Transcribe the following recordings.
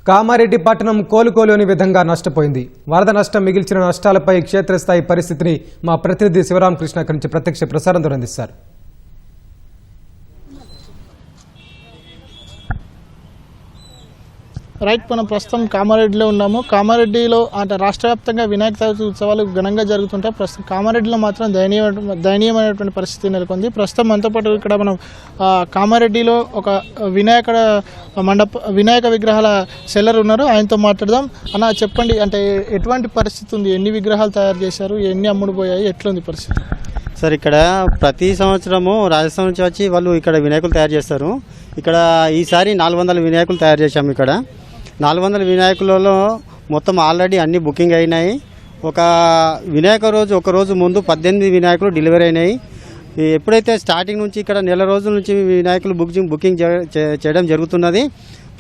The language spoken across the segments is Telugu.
కామారెడ్డి పట్టణం కోలుకోలేని విధంగా నష్టపోయింది. వరద నష్టం మిగిల్చిన నష్టాలపై క్షేత్రస్థాయి పరిస్థితిని మా ప్రతినిధి శివరామకృష్ణ నుంచి ప్రత్యక్ష ప్రసారం అందిస్తారు. రైట్, మనం ప్రస్తుతం కామారెడ్డిలో ఉన్నాము. కామారెడ్డిలో అంటే రాష్ట్ర వ్యాప్తంగా వినాయక చవితి ఉత్సవాలు ఘనంగా జరుగుతుంటాయి. ప్రస్తుతం కామారెడ్డిలో మాత్రం దయనీయమైనటువంటి పరిస్థితి నెలకొంది. ప్రస్తుతం మనతో పాటు ఇక్కడ మనం కామారెడ్డిలో ఒక వినాయక విగ్రహాల సెల్లర్ ఉన్నారు. ఆయనతో మాట్లాడదాం. అన్న, చెప్పండి, అంటే ఎటువంటి పరిస్థితి ఉంది? ఎన్ని విగ్రహాలు తయారు చేశారు? ఎన్ని అమ్ముడుపోయాయి? ఎట్లుంది పరిస్థితి? సార్, ఇక్కడ ప్రతి సంవత్సరము రాజస్థాన్ నుంచి వచ్చి వాళ్ళు ఇక్కడ వినాయకులు తయారు చేస్తారు. ఇక్కడ ఈసారి 400 వినాయకులు తయారు చేశాము. ఇక్కడ 400 వినాయకులలో మొత్తం ఆల్రెడీ అన్ని బుకింగ్ అయినాయి. ఒక రోజు ముందు 18 వినాయకులు డెలివరీ అయినాయి. ఎప్పుడైతే స్టార్టింగ్ నుంచి ఇక్కడ నెల రోజుల నుంచి వినాయకులు బుకింగ్ చేయడం జరుగుతున్నది.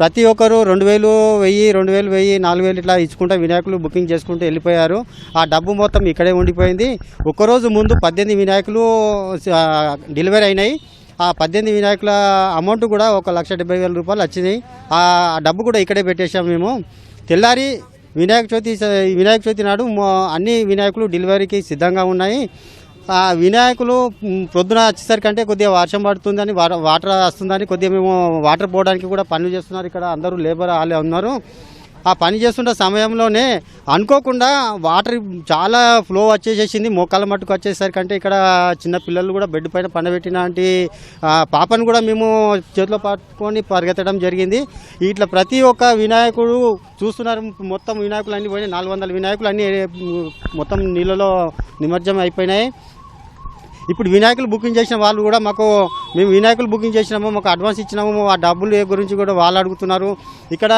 ప్రతి ఒక్కరు 2000, 1000, 2000, 4000 ఇట్లా ఇచ్చుకుంటూ వినాయకులు బుకింగ్ చేసుకుంటూ వెళ్ళిపోయారు. ఆ డబ్బు మొత్తం ఇక్కడే ఉండిపోయింది. ఒక్కరోజు ముందు 18 వినాయకులు డెలివరీ అయినాయి. ఆ 18 వినాయకుల అమౌంట్ కూడా 1,70,000 రూపాయలు వచ్చినాయి. ఆ డబ్బు కూడా ఇక్కడే పెట్టేశాము మేము. తెల్లారి వినాయక చవితి నాడు అన్ని వినాయకులు డెలివరీకి సిద్ధంగా ఉన్నాయి. ఆ వినాయకులు ప్రొద్దున వచ్చేసరికంటే కొద్దిగా వర్షం పడుతుందని, వాటర్ వస్తుందని కొద్దిగా మేము వాటర్ పోవడానికి కూడా పనులు చేస్తున్నారు. ఇక్కడ అందరూ లేబర్ వాళ్ళే ఉన్నారు. ఆ పని చేస్తున్న సమయంలోనే అనుకోకుండా వాటర్ చాలా ఫ్లో వచ్చేసేసింది. మోకాళ్ళ మట్టుకు వచ్చేసరికంటే ఇక్కడ చిన్న పిల్లలు కూడా బెడ్ పైన పండబెట్టినటువంటి పాపను కూడా మేము చేతిలో పట్టుకొని పరిగెత్తడం జరిగింది. ఇట్లా ప్రతి ఒక్క వినాయకుడు చూస్తున్నారు. మొత్తం వినాయకులు అన్నీ పోయినాయి. 400 వినాయకులు అన్నీ మొత్తం నీళ్ళలో నిమజ్జనం అయిపోయినాయి. ఇప్పుడు వినాయకులు బుకింగ్ చేసిన వాళ్ళు కూడా మేము వినాయకులు బుకింగ్ చేసినాము, మాకు అడ్వాన్స్ ఇచ్చినాము, ఆ డబ్బులు గురించి కూడా వాళ్ళు అడుగుతున్నారు. ఇక్కడ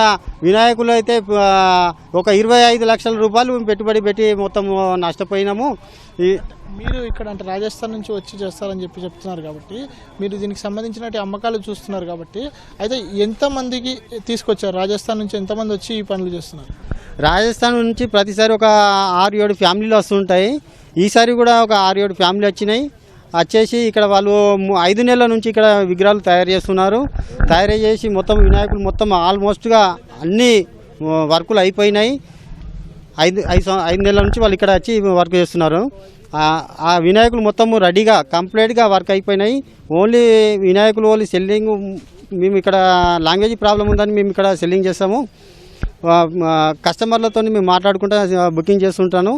వినాయకులు అయితే ఒక 25 లక్షల రూపాయలు పెట్టుబడి పెట్టి మొత్తం నష్టపోయినాము. మీరు ఇక్కడ అంటే రాజస్థాన్ నుంచి వచ్చి చేస్తారని చెప్తున్నారు కాబట్టి, మీరు దీనికి సంబంధించిన అమ్మకాలు చూస్తున్నారు కాబట్టి, అయితే ఎంతమందికి తీసుకొచ్చారు? రాజస్థాన్ నుంచి ఎంతమంది వచ్చి ఈ పనులు చేస్తున్నారు? రాజస్థాన్ నుంచి ప్రతిసారి ఒక 6-7 ఫ్యామిలీలు వస్తుంటాయి. ఈసారి కూడా ఒక 6-7 ఫ్యామిలీ వచ్చి ఇక్కడ వాళ్ళు 5 నెలల నుంచి ఇక్కడ విగ్రహాలు తయారు చేస్తున్నారు. తయారు చేసి మొత్తం వినాయకులు మొత్తం ఆల్మోస్ట్గా అన్ని వర్కులు అయిపోయినాయి. 5 నెలల నుంచి వాళ్ళు ఇక్కడ వచ్చి వర్క్ చేస్తున్నారు. ఆ వినాయకులు మొత్తము రెడీగా కంప్లీట్గా వర్క్ అయిపోయినాయి. ఓన్లీ సెల్లింగ్ మేము ఇక్కడ లాంగ్వేజ్ ప్రాబ్లం ఉందని మేము ఇక్కడ సెల్లింగ్ చేస్తాము. కస్టమర్లతో మేము మాట్లాడుకుంటూ బుకింగ్ చేస్తుంటాను.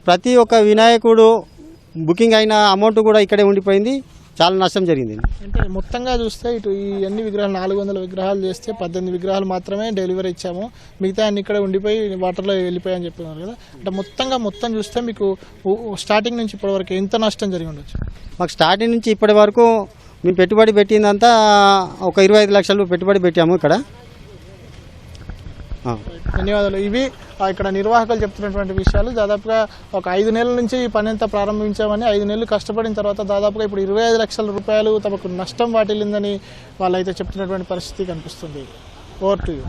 ప్రతి ఒక్క వినాయకుడు బుకింగ్ అయిన అమౌంట్ కూడా ఇక్కడే ఉండిపోయింది. చాలా నష్టం జరిగింది. అంటే మొత్తంగా చూస్తే ఇటు ఈ అన్ని విగ్రహాలు 400 విగ్రహాలు చేస్తే 18 విగ్రహాలు మాత్రమే డెలివరీ ఇచ్చాము, మిగతా అన్ని ఇక్కడే ఉండిపోయి వాటర్లో వెళ్ళిపోయాయని చెప్తున్నారు కదా. అంటే మొత్తం చూస్తే మీకు స్టార్టింగ్ నుంచి ఇప్పటి వరకు ఎంత నష్టం జరిగి ఉండొచ్చు? మాకు స్టార్టింగ్ నుంచి ఇప్పటి వరకు మేము పెట్టుబడి పెట్టిందంతా ఒక 25 లక్షలు పెట్టుబడి పెట్టాము ఇక్కడ. ధన్యవాదాలు. ఇవి ఇక్కడ నిర్వాహకులు చెప్తున్నటువంటి విషయాలు. దాదాపుగా ఒక 5 నెలల నుంచి ఈ పని అంతా ప్రారంభించామని, 5 నెలలు కష్టపడిన తర్వాత దాదాపుగా ఇప్పుడు 25 లక్షల రూపాయలు తమకు నష్టం వాటిల్లిందని వాళ్ళైతే చెప్తున్నటువంటి పరిస్థితి కనిపిస్తుంది. Over to you.